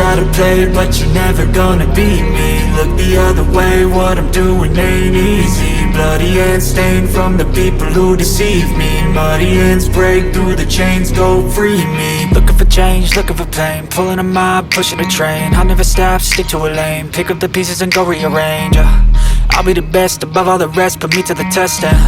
try to play, but you're never gonna beat me. Look the other way, what I'm doing ain't easy. Bloody hands stained from the people who deceive me. Muddy hands break through the chains, go free me. Looking for change, looking for pain, pulling a mob, pushing a train. I'll never stop, stick to a lane, pick up the pieces and go rearrange. I'll be the best above all the rest, put me to the test and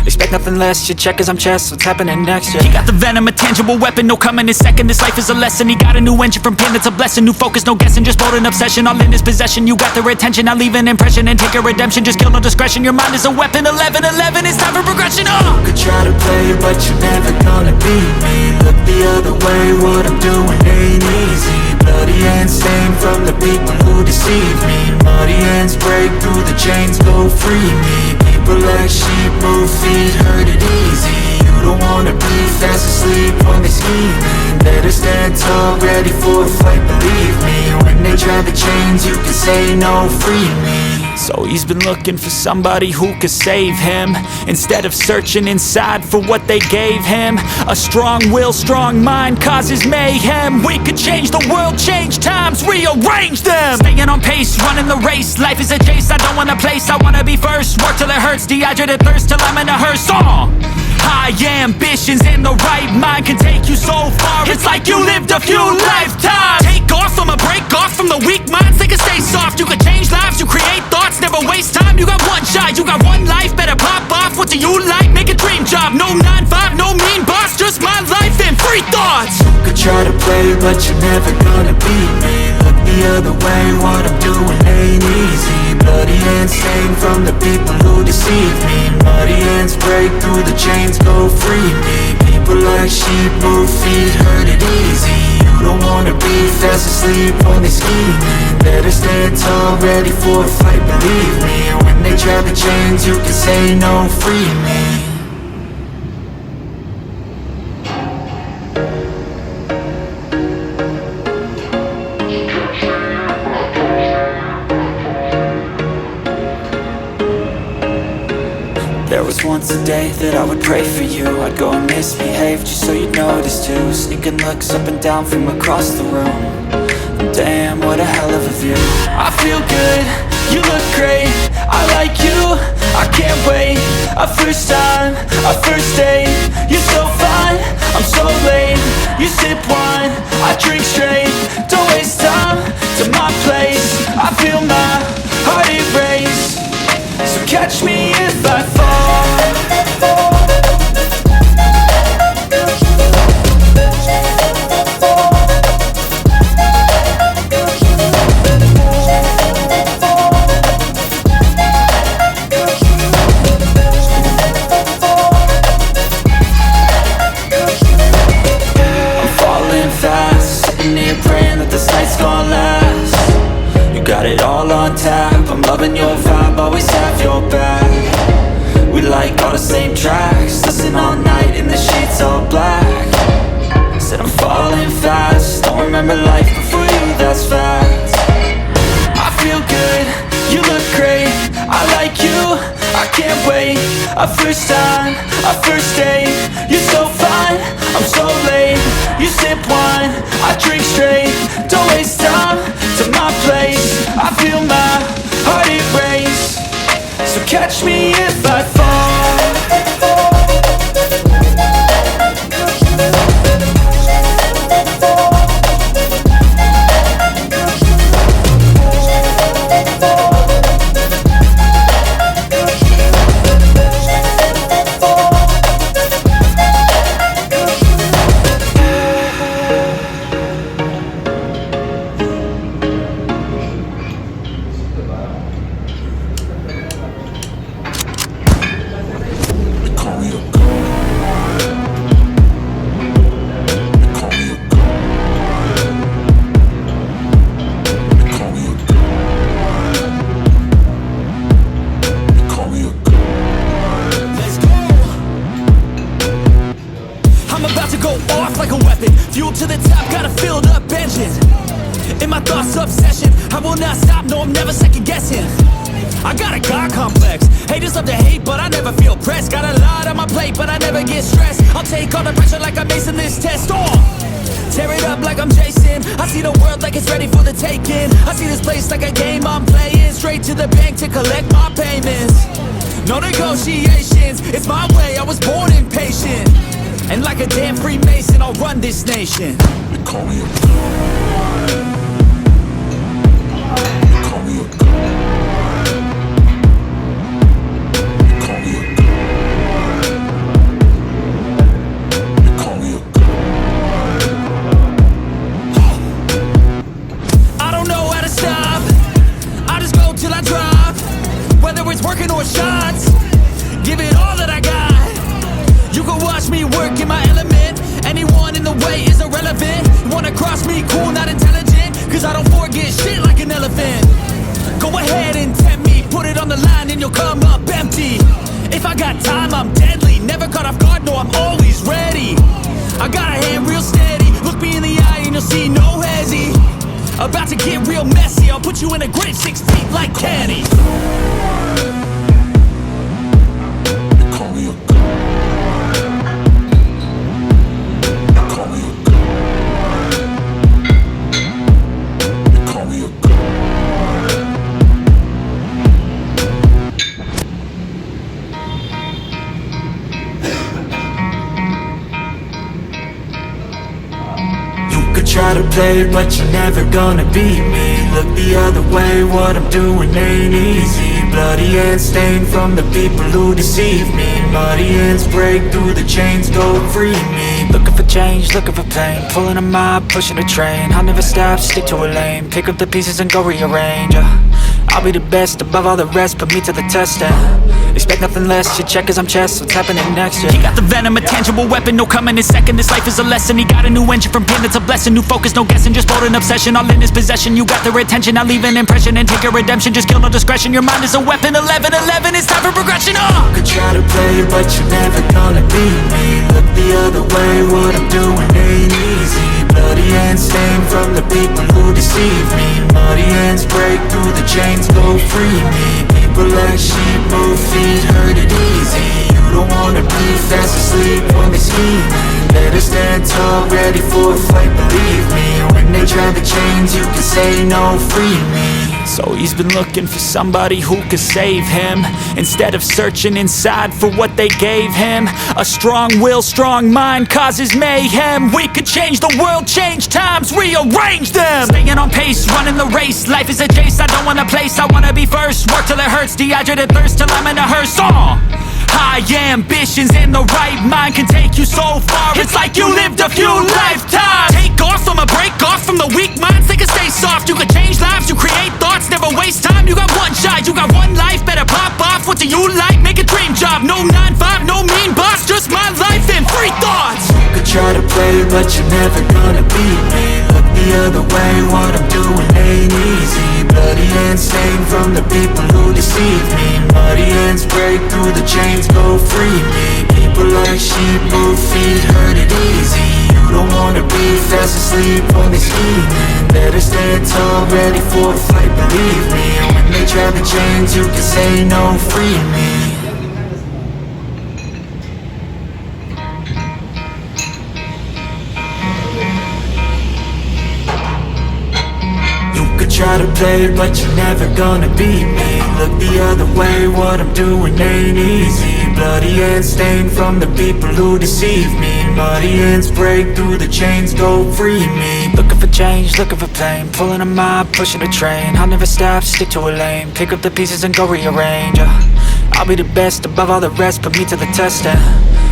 expect nothing less. You check as I'm chess, what's happening next? Yeah. He got the venom, a tangible weapon, no coming in second. This life is a lesson. He got a new engine from pain, that's a blessing. New focus, no guessing, just bold and obsession. All in his possession, you got their attention. I'll leave an impression and take a redemption. Just kill no discretion, your mind is a weapon. 11-11, it's time for progression. You could try to play, but you're never gonna beat me. Look the other way, what I'm doing ain't easy. Bloody hands stained from the people who deceive me. Muddy hands break through the chains, go free me. People like sheep move feet, hurt it easy. You don't wanna be fast asleep when they scheming. Better stand tall, ready for a fight, believe me. When they try the chains, you can say no, free me. So he's been looking for somebody who could save him, instead of searching inside for what they gave him. A strong will, strong mind causes mayhem. We could change the world, change times, rearrange them. Staying on pace, running the race. Life is a chase, I don't want a place. I wanna be first, work till it hurts. Dehydrated thirst till I'm in a hearse. High ambitions and the right mind can take you so far. It's like you lived a few lifetimes. Take off from a break off from the weak minds. They can stay soft, you can change lives. You create thoughts, never waste time. You got one shot, you got one life. Better pop off, what do you like? Make a dream job, no 9-5, no mean boss. Just my life and free thoughts. You could try to play, but you're never gonna beat me. Look the other way, what I'm doing ain't easy. Bloody hands stained from the people who deceive me. Muddy hands break through the chains, go free me. People like sheep move feet, hurt it easy. You don't wanna be fast asleep when they scheming. Better stand tall, ready for a fight, believe me. When they try the chains, you can say no, free me. There was once a day that I would pray for you. I'd go and misbehave just so you'd notice too. Sneaking looks up and down from across the room. Damn, what a hell of a view. I feel good, you look great. I like you, I can't wait. A first time, a first date. You're so fine, I'm so late. You sip wine, I drink straight. Don't waste time to my place. I feel my heart erase. So catch me if I fall. I'm falling fast, sitting here praying that this night's gonna last. You got it all on tap, I'm loving your vibe, always have your back. We like all the same tracks, listen all night in the sheets all black. Said I'm falling fast, don't remember life before you, that's fact. I feel good, you look great, I like you, I can't wait. A first time, a first date. You're so fine, I'm so late. You sip wine, I drink straight. Don't waste time to my place. I feel my heart erase. So catch me if I fall. Fuel to the top, got a filled up engine. In my thoughts, obsession. I will not stop, no, I'm never second guessing. I got a God complex. Haters love to hate, but I never feel pressed. Got a lot on my plate, but I never get stressed. I'll take all the pressure like I'm acing this test. tear it up like I'm Jason. I see the world like it's ready for the taking. I see this place like a game I'm playing. Straight to the bank to collect my payments. No negotiations, it's my way, I was born impatient. And like a damn Freemason, I'll run this nation. They call me a god. They call me a god. They call me a god. They call me a god. I don't know how to stop, I just go till I drop. Whether it's working or shots, give it all that I got. You can watch me work in my element. Anyone in the way is irrelevant. You wanna cross me, cool, not intelligent, cause I don't forget shit like an elephant. Go ahead and tempt me, put it on the line and you'll come up empty. If I got time, I'm deadly. Never caught off guard, no, I'm always ready. I got a hand real steady. Look me in the eye and you'll see no hezzy. About to get real messy, I'll put you in a grid 6 feet like Kenny. They call me a god. They call me a god. They call me a god. You could try to play, but you're never gonna beat me. Look the other way, what I'm doing ain't easy. Bloody hands stained from the people who deceive me. Muddy hands break through the chains, go free me. Looking for change, looking for pain, pulling a mob, pushing a train. I'll never stop, stick to a lane, pick up the pieces and go rearrange. I'll be the best above all the rest, put me to the test and expect nothing less, your check is I'm chess, what's happening next, yeah. He got the venom, a tangible weapon, no coming in second. This life is a lesson, he got a new engine from pain, it's a blessing. New focus, no guessing, just bold and obsession, all in his possession. You got their attention, I'll leave an impression and take your redemption. Just kill no discretion, your mind is a weapon. 11-11, it's time for progression, You could try to play, but you're never gonna beat me. Look the other way, what I'm doing ain't easy. Bloody hands stained from the people who deceive me. Muddy hands break through the chains, go free me. People like sheep, move feet, hurt it easy. You don't wanna be fast asleep when they scheming. Better stand tall, ready for a fight, believe me. When they try the chains, you can say no, free me. So he's been looking for somebody who could save him, instead of searching inside for what they gave him. A strong will, strong mind causes mayhem. We could change the world, change times, rearrange them. Staying on pace, running the race. Life is a chase, I don't want a place, I wanna be first. Work till it hurts, dehydrated thirst till I'm in a hearse. High ambitions and the right mind can take you so far. It's like you lived a few lifetimes. Take off from a break off from the weak minds, they can stay soft. You can change lives, you create thoughts, never waste time. You got one shot, you got one life, better pop off. What do you like? Make a dream job. No 9-5, no mean boss, just my life and free thoughts. You could try to play, but you're never gonna beat me. Look the other way, what I'm doing ain't easy. Bloody hands stained from the people who deceive me. Muddy hands break through the chains, go free me. People like sheep, move feet, hurt it easy. You don't wanna be fast asleep when they scheming. Better stand tall, ready for a fight, believe me. When they try the chains, you can say no, free me. Try to play, but you're never gonna beat me. Look the other way, what I'm doing ain't easy. Bloody hands stained from the people who deceive me. Muddy hands break through the chains, go free me. Looking for change, looking for pain, pulling a mob, pushing a train. I'll never stop, stick to a lane, pick up the pieces and go rearrange. I'll be the best above all the rest, put me to the test and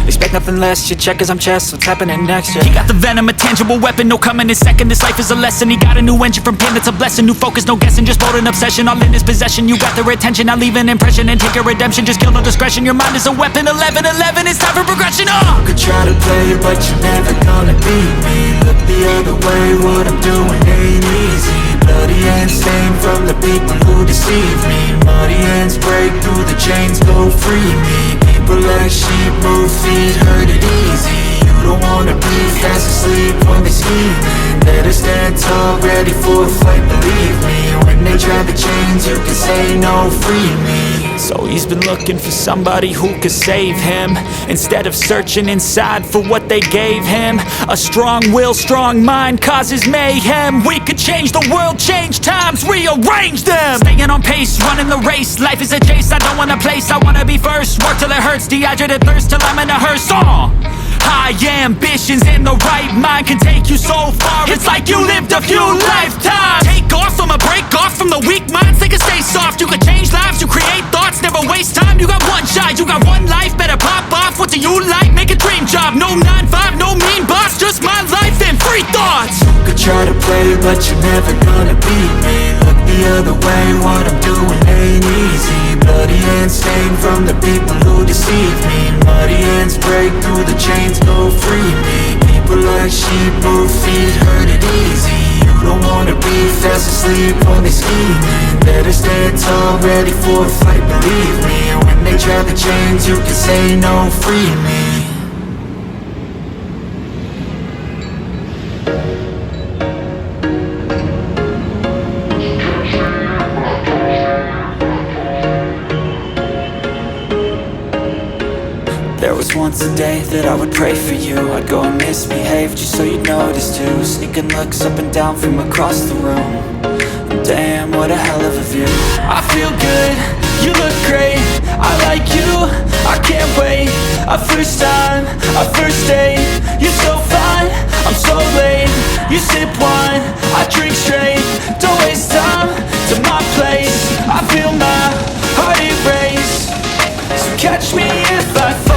expect nothing less, your check is I'm chess, what's happening next, yeah. He got the venom, a tangible weapon, no coming in second. This life is a lesson, he got a new engine from pain, it's a blessing. New focus, no guessing, just bold and obsession, all in his possession. You got their attention, I'll leave an impression and take your redemption. Just kill no discretion, your mind is a weapon. 11-11, it's time for progression, You could try to play, but you're never gonna beat me. Look the other way, what I'm doing ain't easy. Bloody hands stained from the people who deceive me. Muddy hands break through the chains, go free me. People like sheep, move feet, hurt it easy. You don't wanna be fast asleep when they scheming. Better stand tall, ready for a fight, believe me. When they try the chains, you can say no, free me. So he's been looking for somebody who could save him, instead of searching inside for what they gave him. A strong will, strong mind causes mayhem. We could change the world, change times, rearrange them. Staying on pace, running the race. Life is a chase, I don't want a place, I wanna be first. Work till it hurts, dehydrated thirst till I'm in a hearse. High ambitions in the right mind can take you so far. It's like you lived a few lifetimes. Take off from a break off from the weak minds. They can stay soft. You can change lives, you create thoughts, never waste time. You got one shot, you got one life. Better pop off. What do you like? Make a dream job. No 9-5, no mean boss. Just my life and free thoughts. You could try to play, but you're never gonna beat me. Look the other way, what I'm doing ain't easy. Bloody hands stained from the people who deceive me. Muddy hands break through the chains, go free me. People like sheep move feet, hurt it easy. You don't wanna be fast asleep when they scheming. Better stand tall, ready for a fight, believe me. When they try the chains, you can say no, free me. There was once a day that I would pray for you. I'd go and misbehave just so you'd notice too. Sneaking looks up and down from across the room. Damn, what a hell of a view. I feel good, you look great, I like you, I can't wait. A first time, a first date, you're so fine, I'm so late. You sip wine, I drink straight. Don't waste time to my place. I feel my heart erase. So catch me if I fall.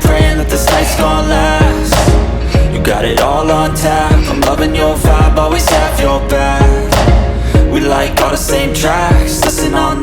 Praying that this night's gonna last. You got it all on tap, I'm loving your vibe, always have your back. We like all the same tracks, listen all